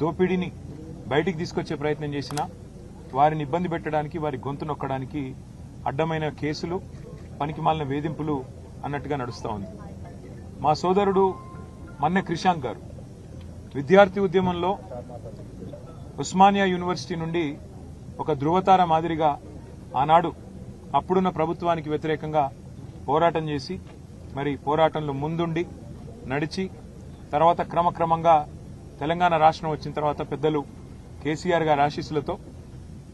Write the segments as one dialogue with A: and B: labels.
A: దోపిడీని బయటికి తీసుకొచ్చే ప్రయత్నం చేసినా వారిని ఇబ్బంది పెట్టడానికి, వారి గొంతు నొక్కడానికి అడ్డమైన కేసులు, పనికిమాలిన వేధింపులు అన్నట్టుగా నడుస్తూ ఉంది. మా సోదరుడు మన్నె క్రిషాంక్ గారు విద్యార్థి ఉద్యమంలో ఉస్మానియా యూనివర్సిటీ నుండి ఒక ధృవతార మాదిరిగా ఆనాడు అప్పుడున్న ప్రభుత్వానికి వ్యతిరేకంగా పోరాటం చేసి, మరి పోరాటంలో ముందుండి నడిచి, తర్వాత క్రమక్రమంగా తెలంగాణ రాష్ట్రం వచ్చిన తర్వాత పెద్దలు కేసీఆర్ గారి ఆశీస్సులతో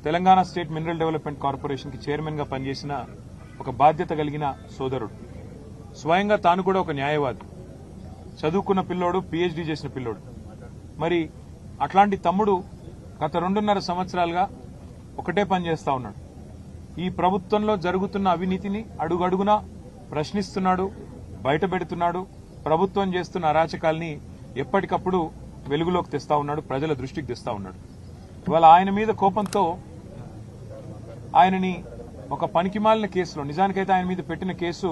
A: తెలంగాణ స్టేట్ మినరల్ డెవలప్మెంట్ కార్పొరేషన్కి చైర్మన్గా పనిచేసిన ఒక బాధ్యత కలిగిన సోదరుడు. స్వయంగా తాను కూడా ఒక న్యాయవాది, చదువుకున్న పిల్లోడు, పీహెచ్డీ చేసిన పిల్లోడు. మరి అట్లాంటి తమ్ముడు గత 2.5 సంవత్సరాలుగా ఒకటే పని చేస్తా ఉన్నాడు. ఈ ప్రభుత్వంలో జరుగుతున్న అవినీతిని అడుగడుగునా ప్రశ్నిస్తున్నాడు, బయటపెడుతున్నాడు. ప్రభుత్వం చేస్తున్న అరాచకాల్ని ఎప్పటికప్పుడు వెలుగులోకి తెస్తా ఉన్నాడు, ప్రజల దృష్టికి తెస్తా ఉన్నాడు. ఇవాళ ఆయన మీద కోపంతో ఆయనని ఒక పనికిమాలిన కేసులో, నిజానికైతే ఆయన మీద పెట్టిన కేసు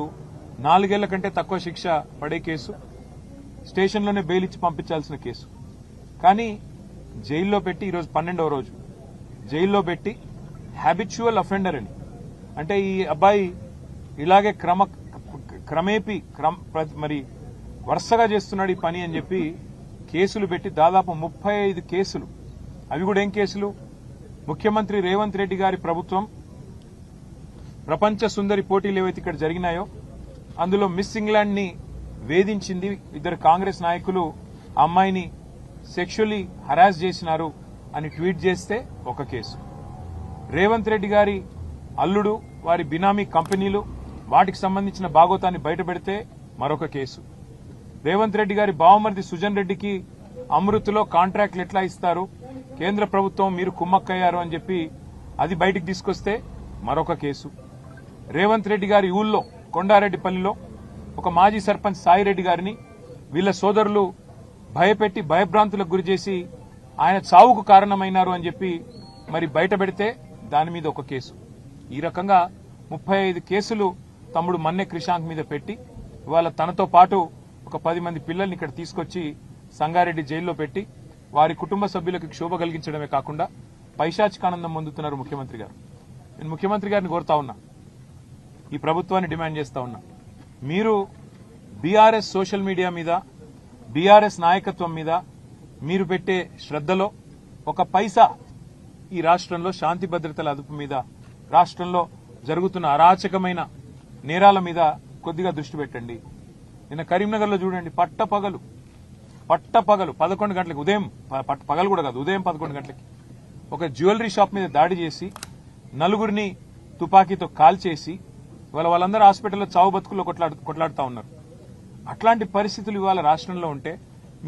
A: 4 ఏళ్ల కంటే తక్కువ శిక్ష పడే కేసు, స్టేషన్లోనే బెయిల్ ఇచ్చి పంపించాల్సిన కేసు. కానీ జైల్లో పెట్టి, ఈరోజు 12వ రోజు జైల్లో పెట్టి హ్యాబిచువల్ అఫెండర్ అని, అంటే ఈ అబ్బాయి ఇలాగే క్రమేపీ మరి వరుసగా చేస్తున్నాడు ఈ పని అని చెప్పి కేసులు పెట్టి దాదాపు 35 కేసులు. అవి కూడా ఏం కేసులు? ముఖ్యమంత్రి రేవంత్ రెడ్డి గారి ప్రభుత్వం ప్రపంచ సుందరి పోటీలు ఏవైతే ఇక్కడ జరిగినాయో అందులో మిస్ ఇంగ్లాండ్ ని వేధించింది, 2 కాంగ్రెస్ నాయకులు ఆ అమ్మాయిని సెక్షువల్లీ హరాస్ చేసినారు అని ట్వీట్ చేస్తే ఒక కేసు. రేవంత్ రెడ్డి గారి అల్లుడు, వారి బినామీ కంపెనీలు, వాటికి సంబంధించిన భాగోతాన్ని బయటపెడితే మరొక కేసు. రేవంత్ రెడ్డి గారి బావమరిది సుజన్ రెడ్డికి అమృత్లో కాంట్రాక్ట్లు ఎట్లా ఇస్తారు, కేంద్ర ప్రభుత్వం మీరు కుమ్మక్కయ్యారు అని చెప్పి అది బయటికి తీసుకొస్తే మరొక కేసు. రేవంత్ రెడ్డి గారి ఊళ్ళో కొండారెడ్డిపల్లిలో ఒక మాజీ సర్పంచ్ సాయిరెడ్డి గారిని వీళ్ల సోదరులు భయపెట్టి భయభ్రాంతులకు గురిచేసి ఆయన చావుకు కారణమైనారు అని చెప్పి మరి బయట పెడితే దాని మీద ఒక కేసు. ఈ రకంగా 35 కేసులు తమ్ముడు మన్నె క్రిషాంక్ మీద పెట్టి ఇవాళ తనతో పాటు ఒక 10 మంది పిల్లల్ని ఇక్కడ తీసుకొచ్చి సంగారెడ్డి జైల్లో పెట్టి వారి కుటుంబ సభ్యులకు క్షోభ కలిగించడమే కాకుండా పైశాచికానందం పొందుతున్నారు ముఖ్యమంత్రి గారు. నేను ముఖ్యమంత్రి గారిని కోరుతా ఉన్నా, ఈ ప్రభుత్వాన్ని డిమాండ్ చేస్తా ఉన్నా, మీరు బీఆర్ఎస్ సోషల్ మీడియా మీద, బీఆర్ఎస్ నాయకత్వం మీద మీరు పెట్టే శ్రద్ధలో ఒక పైసా ఈ రాష్ట్రంలో శాంతి భద్రతల అదుపు మీద, రాష్ట్రంలో జరుగుతున్న అరాచకమైన నేరాల మీద కొద్దిగా దృష్టి పెట్టండి. నిన్న కరీంనగర్లో చూడండి, పట్టపగలు 11 గంటలకు, ఉదయం పగలు కూడా కాదు, ఉదయం 11 గంటలకి ఒక జ్యువెలరీ షాప్ మీద దాడి చేసి 4గురిని తుపాకీతో కాల్చేసి వాళ్ళందరూ హాస్పిటల్లో చావు బతుకుల్లో కొట్లాడుతా ఉన్నారు. అట్లాంటి పరిస్థితులు ఇవాళ రాష్ట్రంలో ఉంటే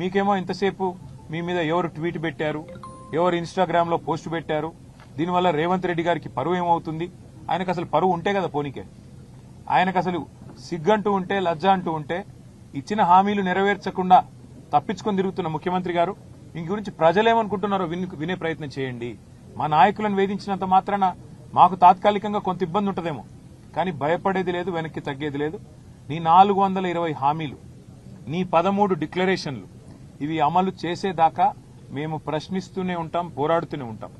A: మీకేమో ఇంతసేపు మీ మీద ఎవరు ట్వీట్ పెట్టారు, ఎవరు ఇన్స్టాగ్రామ్ లో పోస్ట్ పెట్టారు, దీనివల్ల రేవంత్ రెడ్డి గారికి పరువు ఏమవుతుంది, ఆయనకు అసలు పరువు ఉంటే కదా పోనీకే, ఆయనకు అసలు సిగ్గంటూ ఉంటే, లజ్జ అంటూ ఉంటే, ఇచ్చిన హామీలు నెరవేర్చకుండా తప్పించుకొని తిరుగుతున్న ముఖ్యమంత్రి గారు మీ గురించి ప్రజలేమనుకుంటున్నారో వినే ప్రయత్నం చేయండి. మా నాయకులను వేధించినంత మాత్రాన మాకు తాత్కాలికంగా కొంత ఇబ్బంది ఉంటుందేమో, కానీ భయపడేది లేదు, వెనక్కి తగ్గేది లేదు. నీ 420 హామీలు, నీ 13 డిక్లరేషన్లు, ఇవి అమలు చేసేదాకా మేము ప్రశ్నిస్తూనే ఉంటాం, పోరాడుతూనే ఉంటాం.